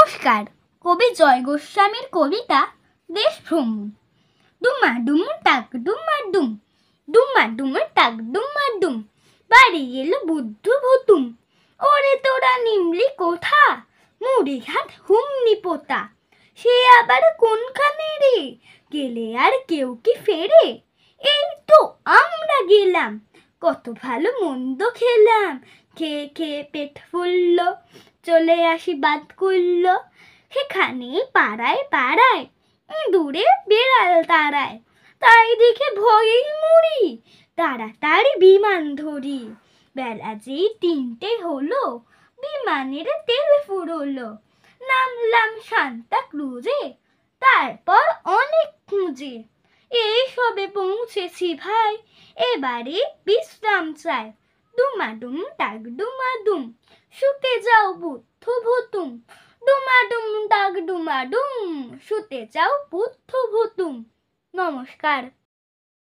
নমস্কার। কবি জয় গোস্বামীর কবিতা দেশ ভ্রমণ। ডুমা ডুমু টাক ডুমা ডুম, ডুমা ডুমু টাক ডুমা ডুম, বাড়ি এলো বুদ্ধ ভুতুম। ওরে তোরা নিমলি কোথা, মুড়ি ঘাট হুমনি পোতা। সে আবার কোনখানে রে, গেলে আর কেউ কি ফেরে? এই তো আমরা গেলাম, কত ভালো মন্দ খেলাম। খেয়ে খেয়ে পেট ফুলল, চলে আসি বাদ করল। সেখানে পাড়ায় পাড়ায় দূরে বেড়াল তাড়ায়, তাই দেখে ভয়েই মরি, তাড়াতাড়ি বিমান ধরি। বেলা যে 3টে হলো, বিমানের তেল ফুরোলো। নামলাম সান্তা ক্রুজে, তারপর অনেক খুঁজে এই সবে পৌঁছেছি ভাই, এবারে বিশ্রাম চাই। ডুমাডুম টাক ডুমাডুম, শুতে যাও বুদ্ধ ভুতুম। ডুমাডুম টাক ডুমাডুম, শুতে যাও বুদ্ধ ভুতুম। নমস্কার।